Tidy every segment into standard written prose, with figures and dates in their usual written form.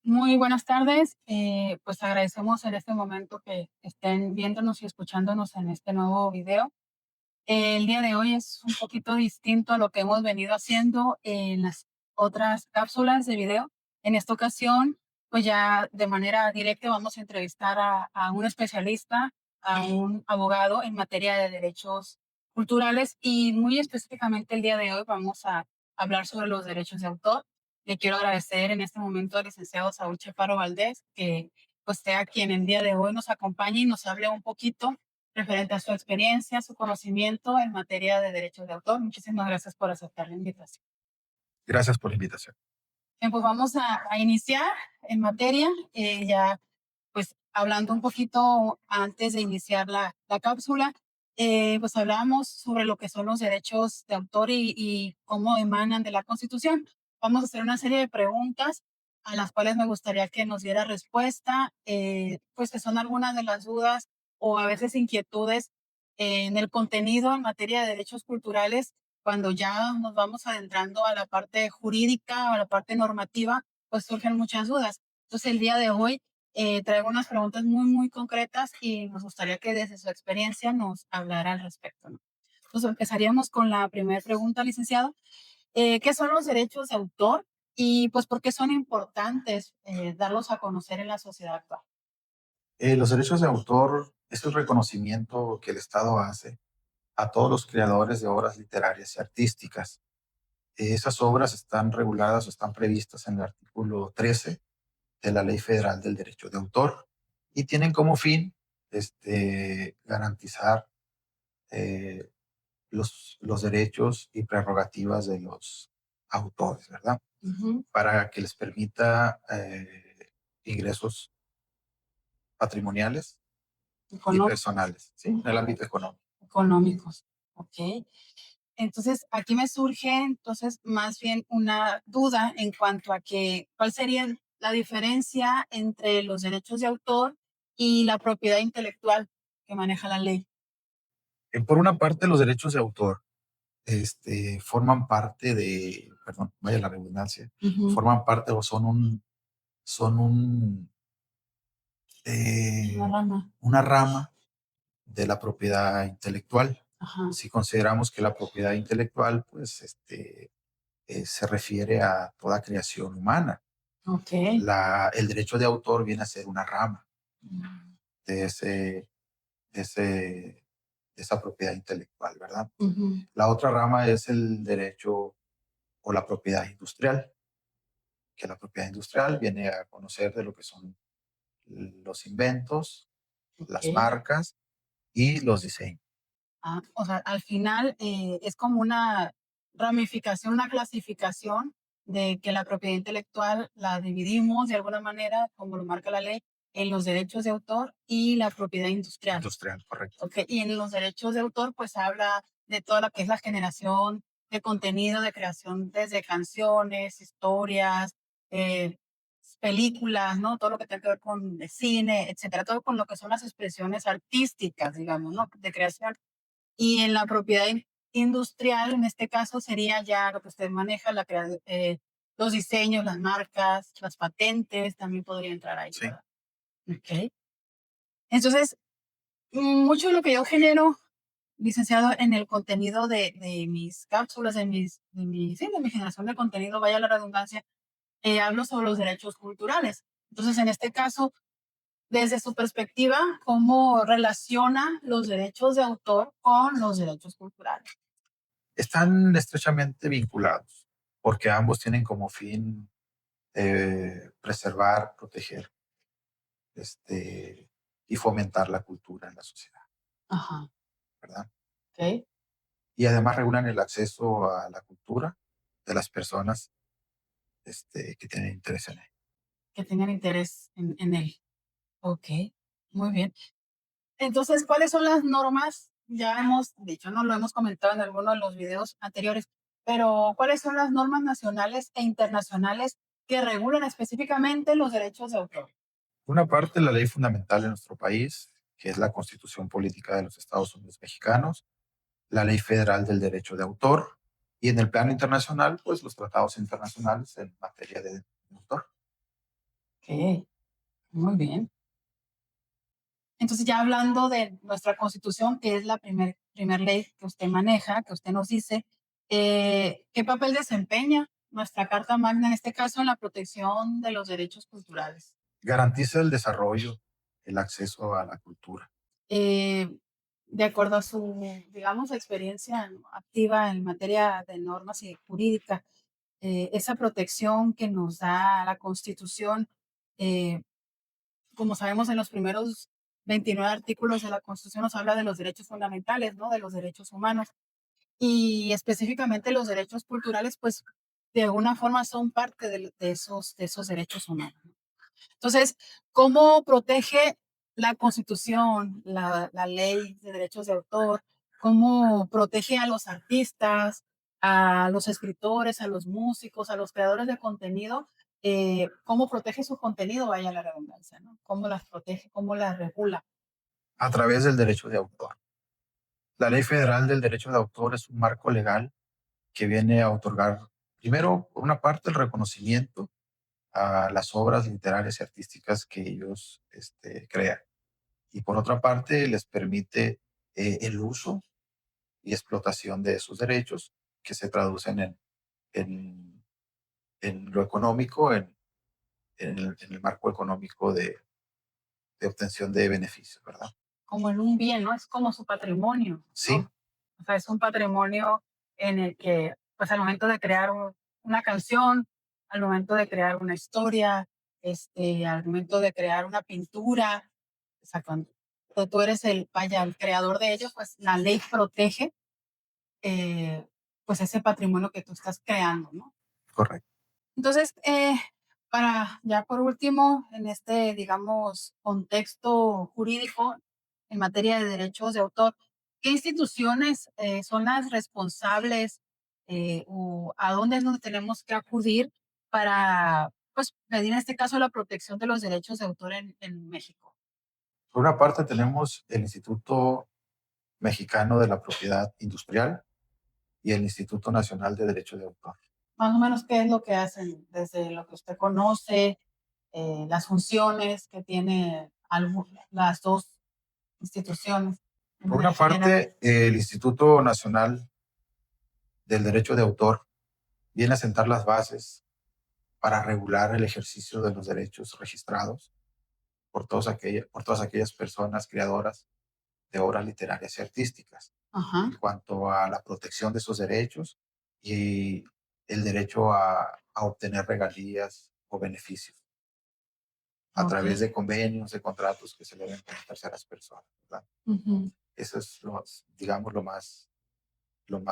Muy buenas tardes. Pues agradecemos en este momento que estén viéndonos y escuchándonos en este nuevo video. El día de hoy es un poquito distinto a lo que hemos venido haciendo en las otras cápsulas de video. En esta ocasión, pues ya de manera directa vamos a entrevistar a un especialista, a un abogado en materia de derechos culturales y muy específicamente el día de hoy vamos a hablar sobre los derechos de autor. Le quiero agradecer en este momento al licenciado Saúl Cheparo Valdés que pues sea quien el día de hoy nos acompañe y nos hable un poquito referente a su experiencia, su conocimiento en materia de derechos de autor. Muchísimas gracias por aceptar la invitación. Gracias por la invitación. Bien, pues vamos a iniciar en materia, ya pues hablando un poquito antes de iniciar la cápsula, pues hablamos sobre lo que son los derechos de autor y cómo emanan de la Constitución. Vamos a hacer una serie de preguntas a las cuales me gustaría que nos diera respuesta, pues que son algunas de las dudas o a veces inquietudes en el contenido en materia de derechos culturales. Cuando ya nos vamos adentrando a la parte jurídica o a la parte normativa, pues surgen muchas dudas. Entonces, el día de hoy traigo unas preguntas muy concretas y nos gustaría que desde su experiencia nos hablara al respecto, ¿no? Entonces, empezaríamos con la primera pregunta, licenciado. ¿Qué son los derechos de autor y pues por qué son importantes darlos a conocer en la sociedad actual? Los derechos de autor es el reconocimiento que el Estado hace a todos los creadores de obras literarias y artísticas. Esas obras están reguladas o están previstas en el artículo 13 de la Ley Federal del Derecho de Autor y tienen como fin garantizar eh, los derechos y prerrogativas de los autores, ¿verdad? Ujú. Para que les permita ingresos patrimoniales y personales, ¿sí? En el ámbito económico. Económicos. Ok. Entonces, aquí me surge entonces más bien una duda en cuanto a que, ¿cuál sería la diferencia entre los derechos de autor y la propiedad intelectual que maneja la ley? Por una parte, los derechos de autor forman parte de, perdón, vaya la redundancia, Ujú. forman parte o son La rama. una rama de la propiedad intelectual. Ajá. Si consideramos que la propiedad intelectual, pues, se refiere a toda creación humana. Ok. El derecho de autor viene a ser una rama Mm. de de ese, de esa propiedad intelectual, ¿verdad? Ujú. La otra rama es el derecho o la propiedad industrial, que la propiedad industrial viene a conocer de lo que son los inventos, Ok. las marcas y los diseños. Ah, o sea, al final es como una ramificación, una clasificación de que la propiedad intelectual la dividimos de alguna manera, como lo marca la ley, en los derechos de autor y la propiedad industrial. Industrial, correcto. Okay. Y en los derechos de autor, pues habla de toda lo que es la generación de contenido, de creación desde canciones, historias, eh, películas, ¿no? Todo lo que tiene que ver con el cine, etcétera, todo con lo que son las expresiones artísticas, digamos, ¿no? De creación. Y en la propiedad industrial, en este caso, sería ya lo que usted maneja, los diseños, las marcas, las patentes, también podría entrar ahí, Sí. ¿verdad? Ok. Entonces, mucho de lo que yo genero, licenciado, en el contenido de mis cápsulas, sí, de mi generación de contenido, vaya la redundancia, hablo sobre los derechos culturales. Entonces, en este caso, desde su perspectiva, ¿cómo relaciona los derechos de autor con los derechos culturales? Están estrechamente vinculados porque ambos tienen como fin preservar, proteger y fomentar la cultura en la sociedad, Ajá. ¿verdad? Ok. Y además regulan el acceso a la cultura de las personas que tienen interés en ello. Que tengan interés en él. Ok, muy bien. Entonces, ¿cuáles son las normas? Ya hemos dicho, no lo hemos comentado en alguno de los videos anteriores, pero ¿cuáles son las normas nacionales e internacionales que regulan específicamente los derechos de autor? Una parte, la ley fundamental de nuestro país, que es la Constitución Política de los Estados Unidos Mexicanos, la Ley Federal del Derecho de Autor, y en el plano internacional, pues los tratados internacionales en materia de autor. Ok, muy bien. Entonces, ya hablando de nuestra Constitución, que es la primer ley que usted maneja, que usted nos dice, ¿qué papel desempeña nuestra Carta Magna, en este caso, en la protección de los derechos culturales? Garantiza el desarrollo, el acceso a la cultura. Eh, de acuerdo a su, digamos, experiencia, ¿no?, activa en materia de normas y jurídica, esa protección que nos da la Constitución, eh, como sabemos, en los primeros 29 artículos de la Constitución nos habla de los derechos fundamentales, ¿no? De los derechos humanos. Y específicamente los derechos culturales, pues de alguna forma son parte de esos derechos humanos. Entonces, ¿cómo protege la Constitución, la ley de derechos de autor? ¿Cómo protege a los artistas, a los escritores, a los músicos, a los creadores de contenido? ¿Cómo protege su contenido? Vaya la redundancia, ¿no? ¿Cómo las protege? ¿Cómo las regula? A través del derecho de autor. La Ley Federal del Derecho de Autor es un marco legal que viene a otorgar, primero, por una parte, el reconocimiento a las obras literarias y artísticas que ellos crean. Y por otra parte, les permite el uso y explotación de esos derechos que se traducen en, en lo económico, en el marco económico de obtención de beneficios, ¿verdad? Como en un bien, ¿no? Es como su patrimonio, Sí, ¿no? O sea, es un patrimonio en el que, pues al momento de crear una canción, al momento de crear una historia, al momento de crear una pintura, o sea, cuando tú eres vaya, el creador de ellos, pues la ley protege, eh, pues ese patrimonio que tú estás creando, ¿no? correcto. Entonces, para ya por último, en este, digamos, contexto jurídico en materia de derechos de autor, ¿qué instituciones son las responsables o a dónde es donde tenemos que acudir para, pues, pedir en este caso la protección de los derechos de autor en México? Por una parte, tenemos el Instituto Mexicano de la Propiedad Industrial y el Instituto Nacional de Derecho de Autor. Más o menos, ¿qué es lo que hacen desde lo que usted conoce, las funciones que tiene las dos instituciones de Por manera una general? parte, el Instituto Nacional del Derecho de Autor viene a sentar las bases para regular el ejercicio de los derechos registrados por todas aquellas personas creadoras de obras literarias y artísticas, Ajá, en cuanto a la protección de esos derechos y el derecho a obtener regalías o beneficios a través okey. de convenios, de contratos que se le den con terceras personas, ¿verdad? Ujú, Eso es, digamos, lo más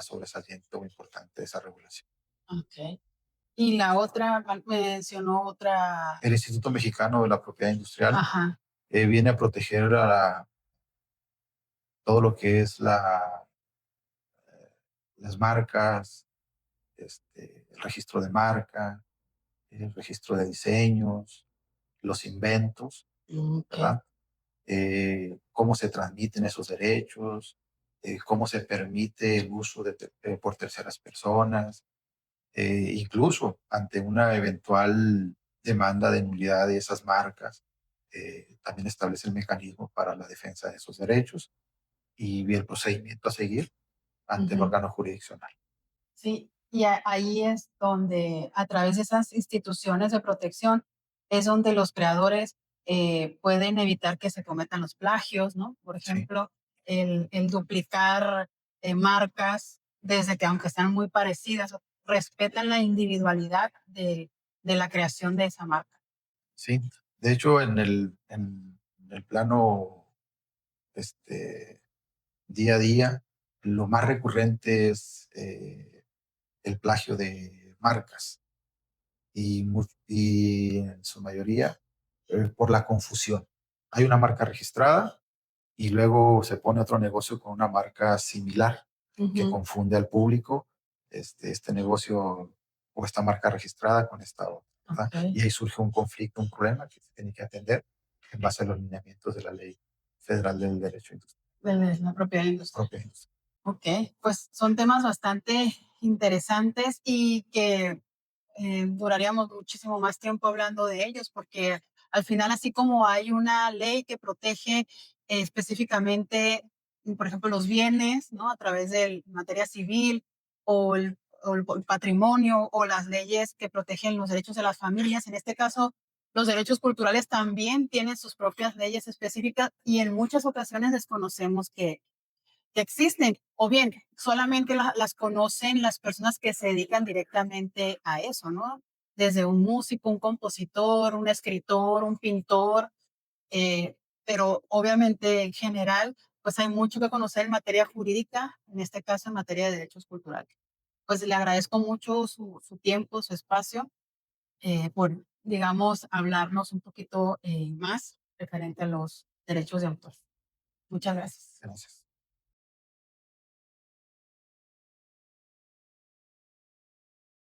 sobresaliente o importante de esa regulación. okey. Y la otra, mencionó otra. El Instituto Mexicano de la Propiedad Industrial Ajá, viene a proteger todo lo que es las marcas, el registro de marca, el registro de diseños, los inventos, okey. ¿verdad? Cómo se transmiten esos derechos, cómo se permite el uso por terceras personas, incluso ante una eventual demanda de nulidad de esas marcas, también establece el mecanismo para la defensa de esos derechos y el procedimiento a seguir ante el Ujú. órgano jurisdiccional. Sí, y ahí es donde, a través de esas instituciones de protección, es donde los creadores pueden evitar que se cometan los plagios, ¿no? Por Sí, ejemplo, el duplicar marcas, desde que aunque sean muy parecidas, respetan la individualidad de la creación de esa marca. sí. De hecho, en el plano este, día a día, lo más recurrente es el plagio de marcas y en su mayoría por la confusión. Hay una marca registrada y luego se pone otro negocio con una marca similar que Ujú, confunde al público este negocio o esta marca registrada con esta otra, ¿verdad? ok. Y ahí surge un conflicto, un problema que se tiene que atender en base a los lineamientos de la Ley Federal del Derecho De la propiedad industrial. Industrial. Ok, pues son temas bastante interesantes y que duraríamos muchísimo más tiempo hablando de ellos, porque al final, así como hay una ley que protege específicamente, por ejemplo, los bienes, ¿no? A través de materia civil o el patrimonio o las leyes que protegen los derechos de las familias. En este caso, los derechos culturales también tienen sus propias leyes específicas y en muchas ocasiones desconocemos que existen, o bien solamente las conocen las personas que se dedican directamente a eso, ¿no? Desde un músico, un compositor, un escritor, un pintor, pero obviamente en general, pues hay mucho que conocer en materia jurídica, en este caso en materia de derechos culturales. Pues le agradezco mucho su tiempo, su espacio, por, digamos, hablarnos un poquito más referente a los derechos de autor. Muchas gracias. Gracias.